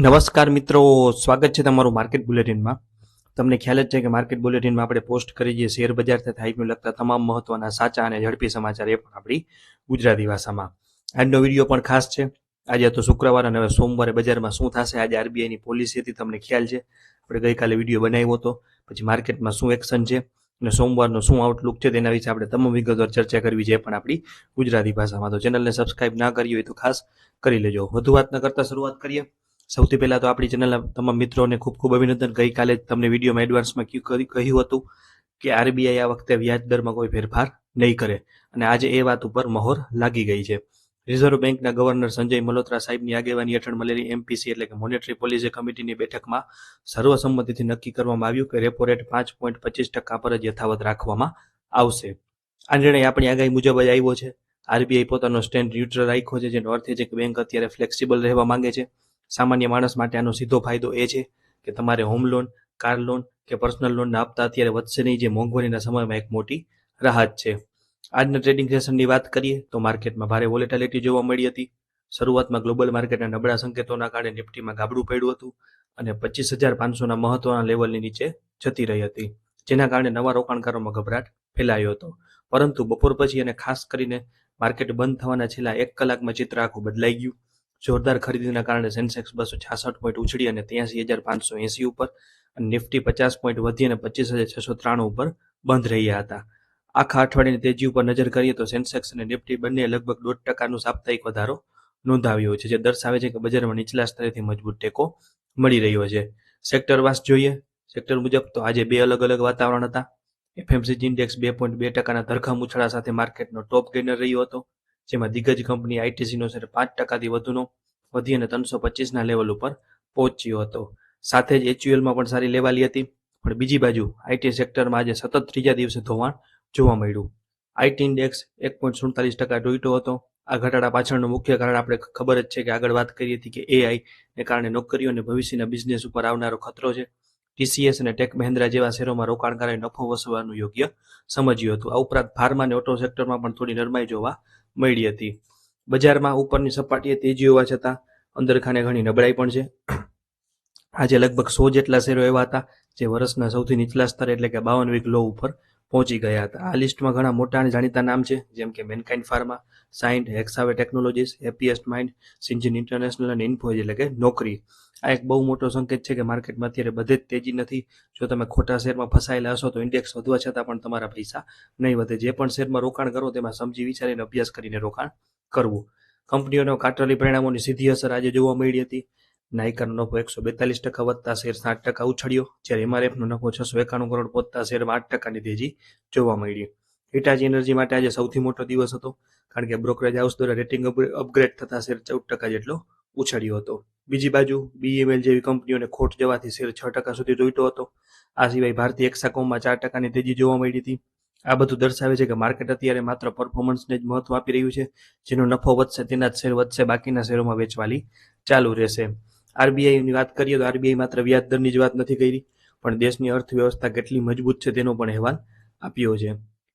નમસ્કાર મિત્રો, સ્વાગત છે તમારું માર્કેટ બુલેટિનમાં. તમને ખ્યાલ જ છે કે માર્કેટ બુલેટિનમાં આપણે પોસ્ટ કરી જે શેર બજાર તથા આઈપીઓ લગતા તમામ મહત્વના સાચા અને ઝડપી સમાચાર એ પણ આપણી ગુજરાતી ભાષામાં. આજનો વિડીયો પણ ખાસ છે. આજે તો શુક્રવાર અને હવે સોમવારે બજારમાં શું થશે, આજે આરબીઆઈની પોલિસી હતી, તમને ખ્યાલ છે. આપણે ગઈકાલે વિડીયો બનાવ્યો હતો, પછી માર્કેટમાં શું એક્શન છે અને સોમવારનો શું આઉટલુક છે તેના વિશે આપણે તમામ વિગતવાર ચર્ચા કરવી છે, પણ આપણી ગુજરાતી ભાષામાં. તો ચેનલને સબસ્ક્રાઇબ ના કરી હોય તો ખાસ કરી લેજો. વધુ વાત ન કરતા શરૂઆત કરીએ. સૌથી પહેલા તો આપણી ચેનલના તમામ મિત્રોને ખૂબ ખૂબ અભિનંદન. ગઈકાલે તમને વિડીયોમાં એડવાન્સમાં કહ્યું હતું કે આરબીઆઈ આ વખતે વ્યાજ દરમાં કોઈ ફેરફાર નહીં કરે, અને આજે એ વાત ઉપર મહોર લાગી ગઈ છે. રિઝર્વ બેંકના ગવર્નર સંજય મલ્હોત્રા સાહેબની આગેવાની હેઠળ મળેલી એમપીસી એટલે કે મોનેટરી પોલિસી કમિટીની બેઠકમાં સર્વસંમતિથી નક્કી કરવામાં આવ્યું કે રેપો રેટ 5.25% પર જ યથાવત રાખવામાં આવશે. આ નિર્ણય આપણી આગાહી મુજબ જ આવ્યો છે. આરબીઆઈ પોતાનો સ્ટેન્ડ ન્યુટ્રલ રાખ્યો છે, જેનો અર્થ એ છે કે બેંક અત્યારે ફ્લેક્સિબલ રહેવા માંગે છે. સામાન્ય માણસ માટે આનો સીધો ફાયદો એ છે કે તમારે હોમ લોન, કાર લોન કે પર્સનલ લોનના હપ્તા અત્યારે વધશે નહીં, જે મોંઘવારીના સમયમાં એક મોટી રાહત છે. આજના ટ્રેડિંગ સેશનની વાત કરીએ તો માર્કેટમાં ભારે વોલેટિલિટી જોવા મળી હતી. શરૂઆતમાં ગ્લોબલ માર્કેટના નબળા સંકેતોના કારણે નિફ્ટીમાં ગાબડું પડ્યું હતું અને 25,500ના મહત્વના લેવલની નીચે જતી રહી હતી, જેના કારણે નવા રોકાણકારોમાં ગભરાટ ફેલાયો હતો. પરંતુ બપોર પછી અને ખાસ કરીને માર્કેટ બંધ થવાના છેલ્લા 1 કલાકમાં ચિત્ર આખું બદલાઈ ગયું. જોરદાર ખરીદીના કારણે સેન્સેક્સ 266 પોઈન્ટ ઉછળી અને 83,580 ઉપર, અને નિફ્ટી 50 પોઈન્ટ વધી અને 25,693 ઉપર બંધ રહ્યા હતા. આખા અઠવાડિયાની તેજી ઉપર નજર કરીએ તો સેન્સેક્સ અને નિફ્ટી બંને લગભગ 0.5% સાપ્તાહિક વધારો નોંધાવ્યો છે, જે દર્શાવે છે કે બજારમાં નીચલા સ્તરેથી મજબૂત ટેકો મળી રહ્યો છે. સેક્ટર વાઇઝ જોઈએ, સેક્ટર મુજબ તો આજે બે અલગ અલગ વાતાવરણ હતા. એફએમસીજી ઇન્ડેક્સ 2.2%ના ધરખમ ઉછાળા સાથે માર્કેટનો ટોપ ગેનર રહ્યો હતો, જેમાં દિગ્ગજ કંપની આઈટીસીનો શેર 5%થી વધુનો વધી અને 325ના લેવલ ઉપર પહોંચ્યો હતો. સાથે જ એચયુએલમાં પણ સારી લેવાલી હતી. પણ બીજી બાજુ આઈટી સેક્ટરમાં આજે સતત ત્રીજા દિવસે ધોવાણ જોવા મળ્યું. આઈટી ઇન્ડેક્સ 1.47% ડૂબ્યો હતો. આ ઘટાડા પાછળનું મુખ્ય કારણ આપણે ખબર જ છે કે આગળ વાત કરી હતી કે એઆઈ ને કારણે નોકરીઓ અને ભવિષ્યના બિઝનેસ ઉપર આવનારો ખતરો છે. ટીસીએસ અને ટેક મહિન્દ્રા જેવા શેરોમાં રોકાણકારોએ નફો વસવાનું યોગ્ય સમજ્યું હતું. આ ઉપરાંત ફાર્મા અને ઓટો સેક્ટરમાં પણ થોડી નરમાઈ જોવા મળી હતી. બજારમાં ઉપરની સપાટીએ તેજી હોવા છતાં અંદરખાને ઘણી નબળાઈ પણ છે. આજે લગભગ 100 જેટલા શેરો એવા હતા જે વર્ષના સૌથી નીચલા સ્તરે એટલે કે 52 વીક લો ઉપર પહોંચી ગયા હતા. આ લિસ્ટમાં ઘણા મોટા અને જાણીતા નામ છે, જેમ કે Mankind Pharma, Cyient, Hexaware Technologies, Happiest mind, Syngene International અને ઇન્ફોજ એટલે કે નોકરી. આ એક બહુ મોટો સંકેત છે કે માર્કેટમાં અત્યારે બધે જ તેજી નથી. જો તમે ખોટા શેરમાં ફસાયેલા હશો તો ઇન્ડેક્સ વધવા છતાં પણ તમારા પૈસા નહીં વધે. જે પણ શેરમાં રોકાણ કરો તેમાં સમજી વિચારીને અભ્યાસ કરીને રોકાણ કરવું. કંપનીઓના ક્વાર્ટરલી પરિણામોની સીધી અસર આજે જોવા મળી હતી. નાઇકાનો નફો 142% વધતા શેર 7% ઉછળ્યો, જ્યારે એમઆરએફનો નફો 691 કરોડ પહોંચતા શેરમાં 8%ની તેજી જોવા મળી. હિટાચી એનર્જી માટે આજે સૌથી મોટો દિવસ હતો, કારણ કે બ્રોકરેજ હાઉસ દ્વારા રેટિંગ અપગ્રેડ થતા શેર 14% જેટલો ઉછળ્યો હતો. બીજી બાજુ બીઈએમએલ જેવી કંપનીઓને ખોટ જવાથી શેર 6% સુધી તૂટ્યો હતો. આ સિવાય ભારતીય એક્સાકોમમાં 4%ની તેજી જોવા મળી હતી. આ બધું દર્શાવે છે કે માર્કેટ અત્યારે માત્ર પરફોર્મન્સને જ મહત્વ આપી રહ્યું છે. જેનો નફો વધશે તેના જ શેર વધશે, બાકીના શેરોમાં વેચવાલી ચાલુ રહેશે. આરબીઆઈની વાત કરીએ તો આરબીઆઈ માત્ર વ્યાજ દરની જ વાત નથી કરી, પણ દેશની અર્થવ્યવસ્થા કેટલી મજબૂત છે તેનો પણ અહેવાલ આપ્યો છે.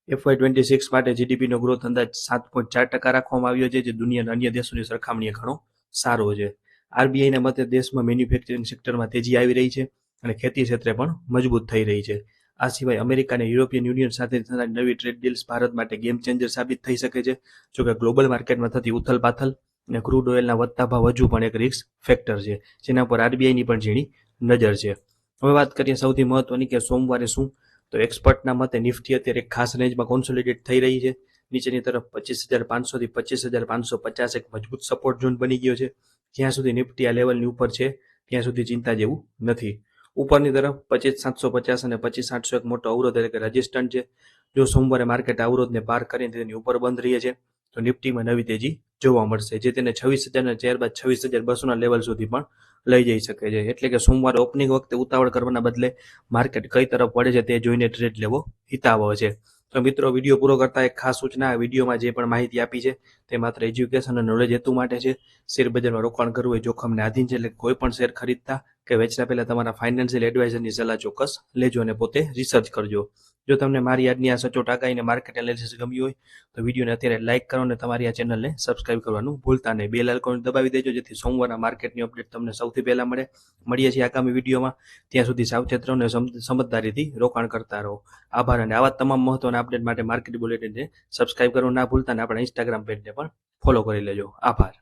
FY26 માટે જીડીપીનો ગ્રોથ અંદાજ 7.4% રાખવામાં આવ્યો છે, જે દુનિયાના અન્ય દેશોની સરખામણીએ ઘણો સારો છે. આરબીઆઈના મતે દેશમાં મેન્યુફેક્ચરિંગ સેક્ટરમાં તેજી આવી રહી છે અને ખેતી ક્ષેત્રે પણ મજબૂત થઈ રહી છે. આ સિવાય અમેરિકા અને યુરોપિયન યુનિયન સાથે થનારી નવી ટ્રેડ ડીલ્સ ભારત માટે ગેમ ચેન્જર સાબિત થઈ શકે છે. જોકે ગ્લોબલ માર્કેટમાં થતી ઉથલપાથલ અને ક્રૂડ ઓઇલના વધતા ભાવ હજુ પણ એક રિસ્ક ફેક્ટર છે, જેના પર આરબીઆઈની પણ ઝીણી નજર છે. હવે વાત કરીએ સૌથી મહત્વની કે સોમવારે શું, તો એક્સપર્ટના મતે નિફ્ટી અત્યારે એક ખાસ રેન્જમાં કોન્સોલિડેટ થઈ રહી છે. નીચેની તરફ 25,500 થી 25,550 એક મજબૂત સપોર્ટ ઝોન બની ગયો છે. જ્યાં સુધી નિફ્ટી આ લેવલની ઉપર છે ત્યાં સુધી ચિંતા જેવું નથી. ઉપરની તરફ 25,750 અને 25,800 એક મોટો અવરોધ એટલે કે રેઝિસ્ટન્ટ છે. જો સોમવારે માર્કેટ અવરોધને પાર કરીને તેની ઉપર બંધ રહે છે તો નિફ્ટીમાં નવી તેજી જોવા મળશે, જે તેને 26,000 અને ત્યારબાદ 26,200ના લેવલ સુધી પણ લઈ જઈ શકે છે. એટલે કે સોમવારે ઓપનિંગ વખતે ઉતાવળ કરવાના બદલે માર્કેટ કઈ તરફ વળે છે તે જોઈને ટ્રેડ લેવો હિતાવહ છે. તો મિત્રો, વિડીયો પૂરો કરતા એક ખાસ સૂચના, આ વિડીયોમાં જે પણ માહિતી આપી છે તે માત્ર એજ્યુકેશન અને નોલેજ હેતુ માટે છે. શેર બજારમાં રોકાણ કરવું એ જોખમને આધીન છે, એટલે કોઈ પણ શેર ખરીદતા કે વેચતા પહેલા તમારા ફાઇનાન્શિયલ એડવાઇઝરની સલાહ ચોક્કસ લેજો અને પોતે રિસર્ચ કરજો. જો તમને મારી આજની આ સચોટ આગાહીને માર્કેટ એનાલિસિસ ગમ્યું હોય તો વિડીયોને અત્યારે લાઇક કરો અને તમારી આ ચેનલને સબસ્ક્રાઇબ કરવાનું ભૂલતા નહીં. બેલ આઇકોન દબાવી દેજો જેથી સોમવારના માર્કેટની અપડેટ તમને સૌથી પહેલા મળે. મળીએ છીએ આગામી વિડીયોમાં. ત્યાં સુધી સાવચેત રહો અને સમજદારીથી રોકાણ કરતા રહો. આભાર. અને આવા તમામ મહત્વના અપડેટ માટે માર્કેટ બુલેટિનને સબસ્ક્રાઇબ કરવાનું ના ભૂલતા અને આપણા ઇન્સ્ટાગ્રામ પેજને પણ ફોલો કરી લેજો. આભાર.